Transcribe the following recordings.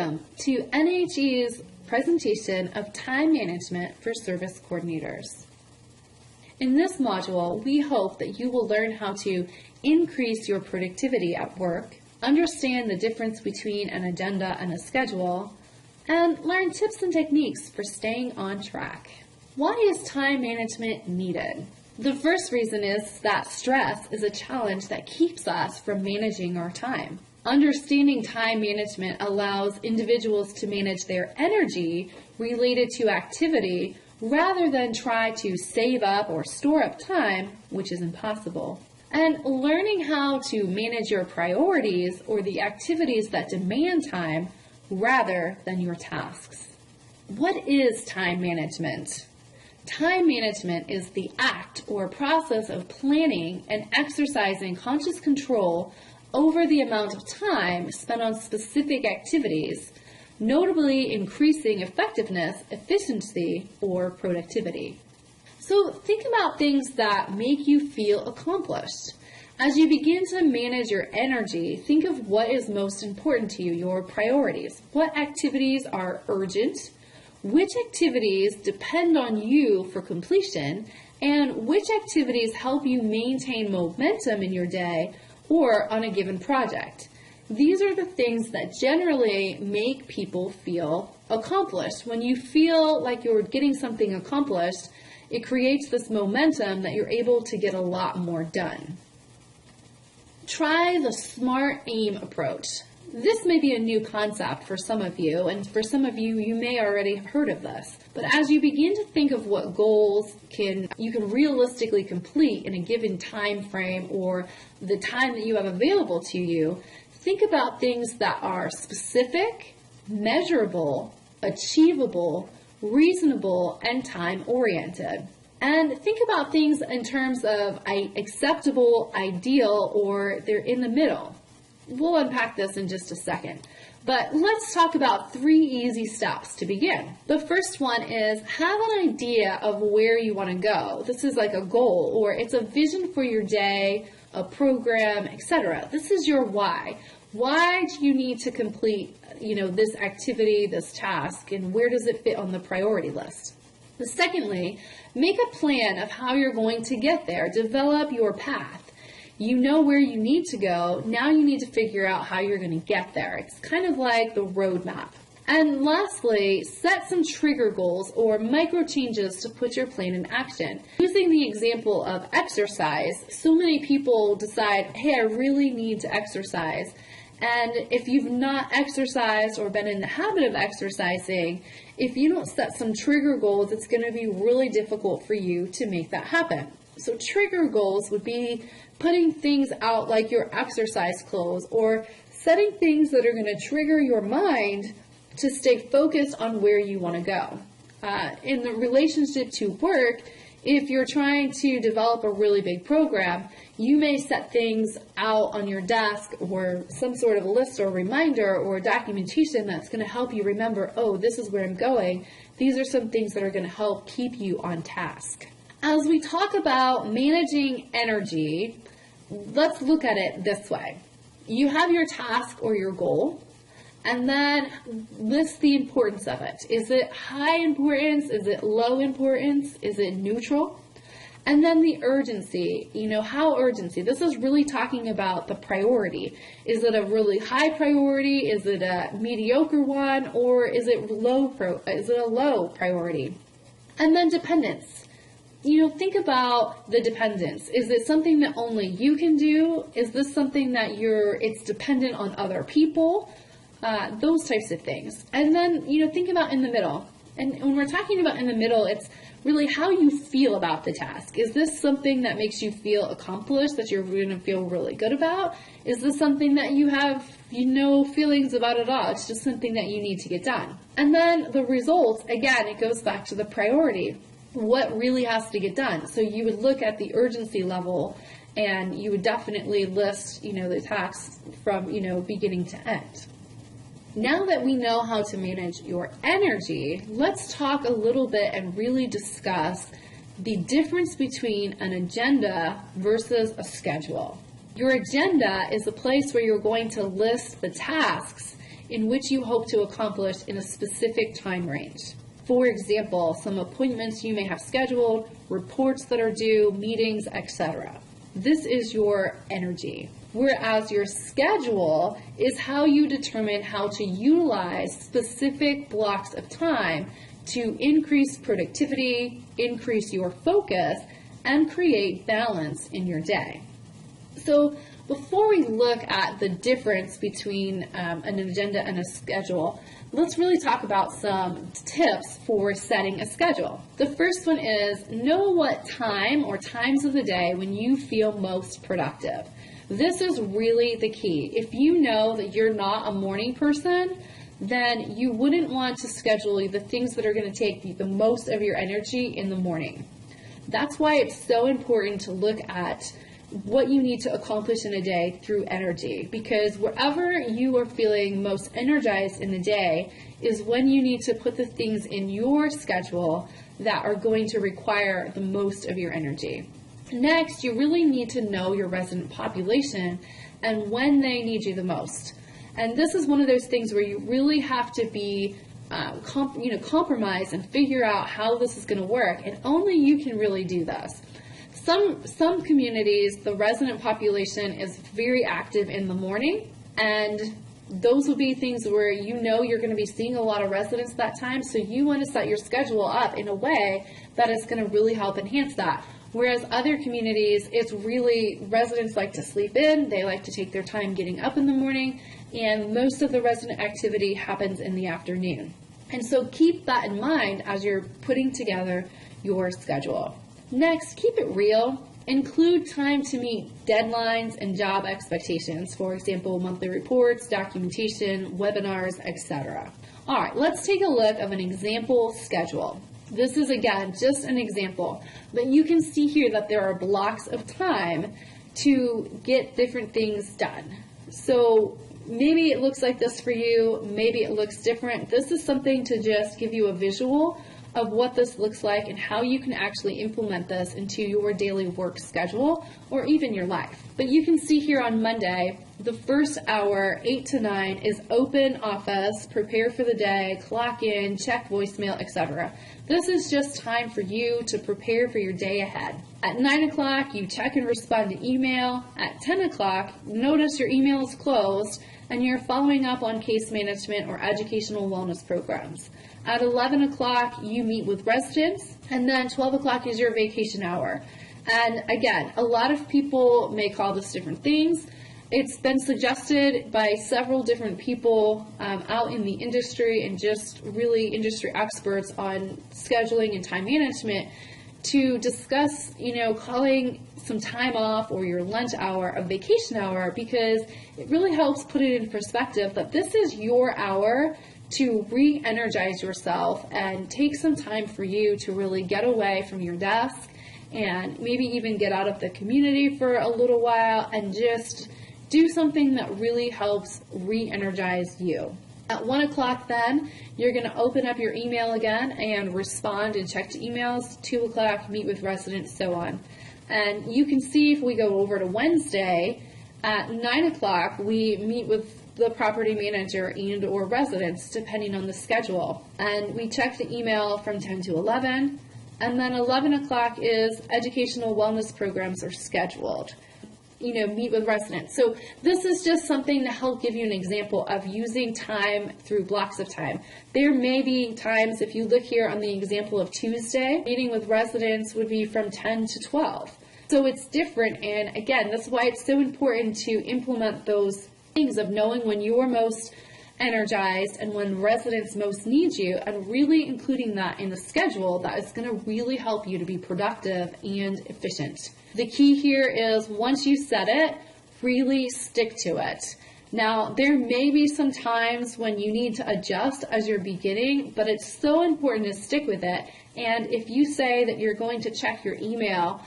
Welcome to NHE's presentation of time management for service coordinators. In this module, we hope that you will learn how to increase your productivity at work, understand the difference between an agenda and a schedule, and learn tips and techniques for staying on track. Why is time management needed? The first reason is that stress is a challenge that keeps us from managing our time. Understanding time management allows individuals to manage their energy related to activity rather than try to save up or store up time, which is impossible. And learning how to manage your priorities or the activities that demand time rather than your tasks. What is time management? Time management is the act or process of planning and exercising conscious control over the amount of time spent on specific activities, notably increasing effectiveness, efficiency, or productivity. So think about things that make you feel accomplished. As you begin to manage your energy, think of what is most important to you, your priorities. What activities are urgent? Which activities depend on you for completion? And which activities help you maintain momentum in your day or on a given project? These are the things that generally make people feel accomplished. When you feel like you're getting something accomplished, it creates this momentum that you're able to get a lot more done. Try the SMART AIM approach. This may be a new concept for some of you, and for some of you, you may already have heard of this. But as you begin to think of what goals you can realistically complete in a given time frame or the time that you have available to you, think about things that are specific, measurable, achievable, reasonable, and time-oriented. And think about things in terms of acceptable, ideal, or they're in the middle. We'll unpack this in just a second. But let's talk about 3 easy steps to begin. The first one is have an idea of where you want to go. This is like a goal, or it's a vision for your day, a program, etc. This is your why. Why do you need to complete, this activity, this task, and where does it fit on the priority list? Secondly, make a plan of how you're going to get there. Develop your path. You know where you need to go. Now you need to figure out how you're going to get there. It's kind of like the roadmap. And lastly, set some trigger goals or micro changes to put your plan in action. Using the example of exercise, so many people decide, hey, I really need to exercise. And if you've not exercised or been in the habit of exercising, if you don't set some trigger goals, it's going to be really difficult for you to make that happen. So trigger goals would be putting things out like your exercise clothes or setting things that are going to trigger your mind to stay focused on where you want to go. In the relationship to work, if you're trying to develop a really big program, you may set things out on your desk or some sort of a list or reminder or documentation that's going to help you remember, oh, this is where I'm going. These are some things that are going to help keep you on task. As we talk about managing energy, let's look at it this way. You have your task or your goal, and then list the importance of it. Is it high importance? Is it low importance? Is it neutral? And then the urgency, how urgency? This is really talking about the priority. Is it a really high priority? Is it a mediocre one? Or is it a low priority? And then dependence. Think about the dependence. Is it something that only you can do? Is this something that it's dependent on other people? Those types of things. And then, think about in the middle. And when we're talking about in the middle, it's really how you feel about the task. Is this something that makes you feel accomplished, that you're going to feel really good about? Is this something that you have, feelings about at all? It's just something that you need to get done. And then the results, again, it goes back to the priority. What really has to get done? So you would look at the urgency level and you would definitely list, the tasks from, beginning to end. Now that we know how to manage your energy, let's talk a little bit and really discuss the difference between an agenda versus a schedule. Your agenda is a place where you're going to list the tasks in which you hope to accomplish in a specific time range. For example, some appointments you may have scheduled, reports that are due, meetings, etc. This is your energy. Whereas your schedule is how you determine how to utilize specific blocks of time to increase productivity, increase your focus, and create balance in your day. So before we look at the difference between an agenda and a schedule, let's really talk about some tips for setting a schedule. The first one is know what time or times of the day when you feel most productive. This is really the key. If you know that you're not a morning person, then you wouldn't want to schedule the things that are going to take the most of your energy in the morning. That's why it's so important to look at what you need to accomplish in a day through energy, because wherever you are feeling most energized in the day is when you need to put the things in your schedule that are going to require the most of your energy. Next, you really need to know your resident population and when they need you the most. And this is one of those things where you really have to be compromise and figure out how this is going to work, and only you can really do this. Some communities, the resident population is very active in the morning, and those will be things where you know you're going to be seeing a lot of residents that time, so you want to set your schedule up in a way that is going to really help enhance that. Whereas other communities, it's really, residents like to sleep in, they like to take their time getting up in the morning, and most of the resident activity happens in the afternoon. And so keep that in mind as you're putting together your schedule. Next, keep it real. Include time to meet deadlines and job expectations. For example, monthly reports, documentation, webinars, etc. All right, let's take a look at an example schedule. This is, again, just an example, but you can see here that there are blocks of time to get different things done. So maybe it looks like this for you, maybe it looks different. This is something to just give you a visual of what this looks like and how you can actually implement this into your daily work schedule or even your life. But you can see here on Monday, the first hour, 8 to 9, is open office, prepare for the day, clock in, check voicemail, etc. This is just time for you to prepare for your day ahead. At 9 o'clock, you check and respond to email. At 10 o'clock, notice your email is closed and you're following up on case management or educational wellness programs. At 11 o'clock, you meet with residents, and then 12 o'clock is your vacation hour. And again, a lot of people may call this different things. It's been suggested by several different people out in the industry and just really industry experts on scheduling and time management to discuss, calling some time off or your lunch hour a vacation hour, because it really helps put it in perspective that this is your hour to re-energize yourself and take some time for you to really get away from your desk and maybe even get out of the community for a little while and just do something that really helps re-energize you. At 1 o'clock then, you're going to open up your email again and respond and check to emails. 2 o'clock, meet with residents, so on. And you can see if we go over to Wednesday, at 9 o'clock, we meet with the property manager and or residents, depending on the schedule. And we check the email from 10 to 11. And then 11 o'clock is educational wellness programs are scheduled. Meet with residents. So this is just something to help give you an example of using time through blocks of time. There may be times, if you look here on the example of Tuesday, meeting with residents would be from 10 to 12. So it's different, and again, that's why it's so important to implement those things of knowing when you're most energized and when residents most need you, and really including that in the schedule. That is going to really help you to be productive and efficient. The key here is once you set it, really stick to it. Now, there may be some times when you need to adjust as you're beginning, but it's so important to stick with it. And if you say that you're going to check your email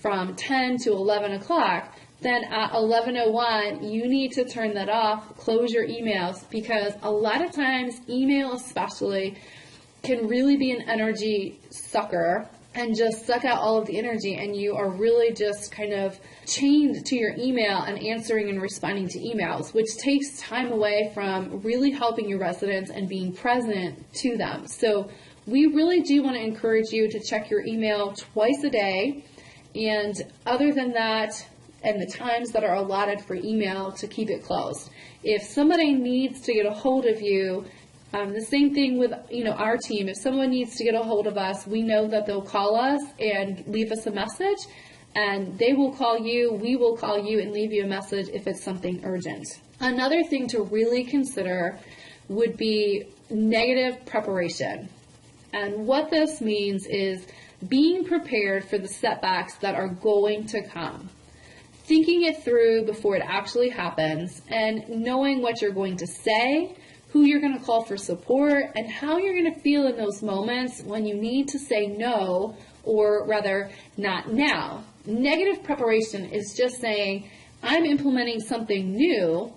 from 10 to 11 o'clock, then at 11:01, you need to turn that off, close your emails, because a lot of times, email especially, can really be an energy sucker and just suck out all of the energy, and you are really just kind of chained to your email and answering and responding to emails, which takes time away from really helping your residents and being present to them. So we really do want to encourage you to check your email twice a day, and other than that, and the times that are allotted for email, to keep it closed. If somebody needs to get a hold of you, the same thing with our team. If someone needs to get a hold of us, we know that they'll call us and leave us a message, and they will call you, we will call you and leave you a message if it's something urgent. Another thing to really consider would be negative preparation. And what this means is being prepared for the setbacks that are going to come. Thinking it through before it actually happens, and knowing what you're going to say, who you're going to call for support, and how you're going to feel in those moments when you need to say no, or rather, not now. Negative preparation is just saying, I'm implementing something new,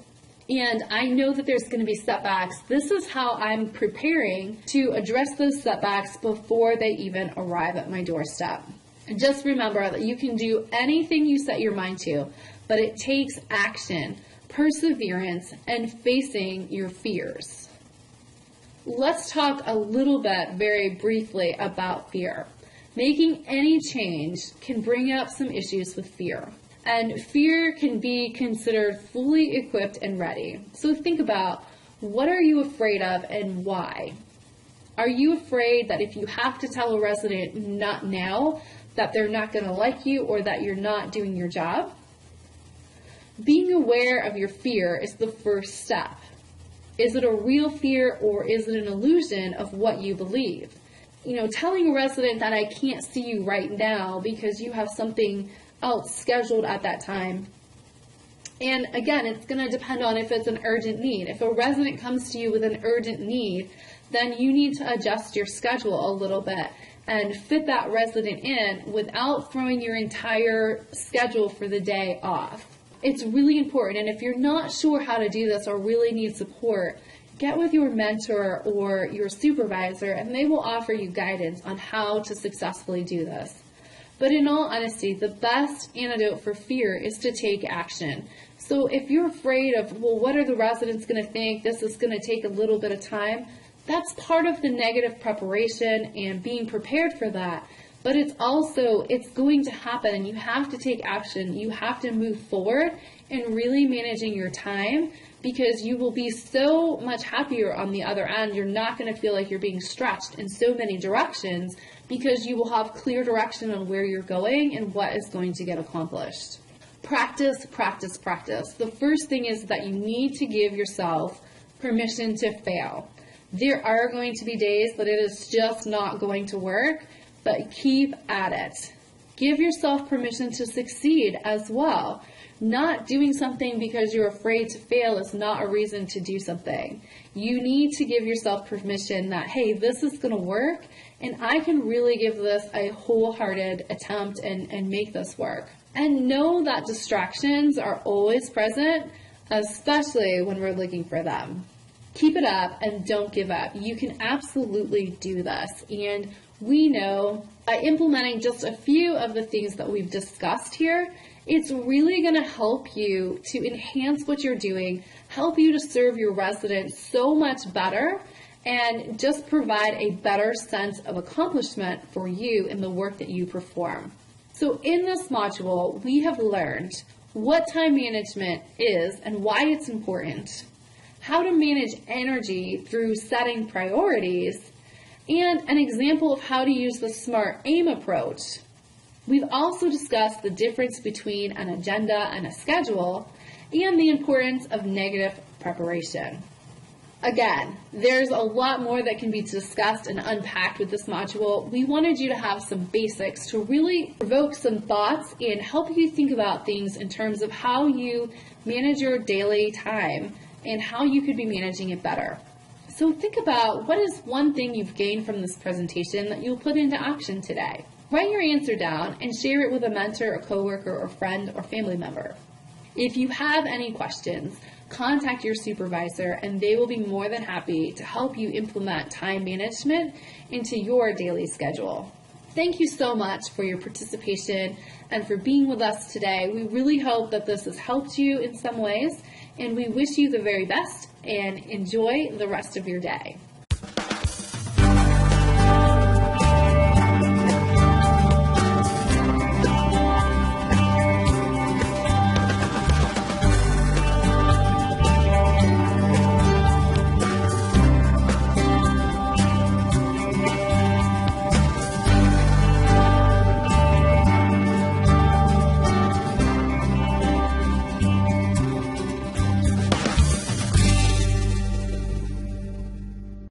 and I know that there's going to be setbacks. This is how I'm preparing to address those setbacks before they even arrive at my doorstep. And just remember that you can do anything you set your mind to, but it takes action, perseverance, and facing your fears. Let's talk a little bit very briefly about fear. Making any change can bring up some issues with fear. And fear can be considered fully equipped and ready. So think about, what are you afraid of and why? Are you afraid that if you have to tell a resident not now, that they're not going to like you or that you're not doing your job? Being aware of your fear is the first step. Is it a real fear, or is it an illusion of what you believe? Telling a resident that I can't see you right now because you have something else scheduled at that time. And again, it's going to depend on if it's an urgent need. If a resident comes to you with an urgent need, then you need to adjust your schedule a little bit and fit that resident in without throwing your entire schedule for the day off. It's really important, and if you're not sure how to do this or really need support, get with your mentor or your supervisor, and they will offer you guidance on how to successfully do this. But in all honesty, the best antidote for fear is to take action. So if you're afraid of, well, what are the residents going to think? This is going to take a little bit of time. That's part of the negative preparation and being prepared for that. But it's going to happen, and you have to take action. You have to move forward in really managing your time, because you will be so much happier on the other end. You're not going to feel like you're being stretched in so many directions, because you will have clear direction on where you're going and what is going to get accomplished. Practice, practice, practice. The first thing is that you need to give yourself permission to fail. There are going to be days that it is just not going to work, but keep at it. Give yourself permission to succeed as well. Not doing something because you're afraid to fail is not a reason to do something. You need to give yourself permission that, hey, this is going to work, and I can really give this a wholehearted attempt and make this work. And know that distractions are always present, especially when we're looking for them. Keep it up and don't give up. You can absolutely do this. And we know by implementing just a few of the things that we've discussed here, it's really going to help you to enhance what you're doing, help you to serve your residents so much better, and just provide a better sense of accomplishment for you in the work that you perform. So in this module, we have learned what time management is and why it's important, how to manage energy through setting priorities, and an example of how to use the SMART AIM approach. We've also discussed the difference between an agenda and a schedule, and the importance of negative preparation. Again, there's a lot more that can be discussed and unpacked with this module. We wanted you to have some basics to really provoke some thoughts and help you think about things in terms of how you manage your daily time and how you could be managing it better. So think about, what is one thing you've gained from this presentation that you'll put into action today? Write your answer down and share it with a mentor, a coworker, or friend, or family member. If you have any questions, contact your supervisor and they will be more than happy to help you implement time management into your daily schedule. Thank you so much for your participation and for being with us today. We really hope that this has helped you in some ways, and we wish you the very best and enjoy the rest of your day.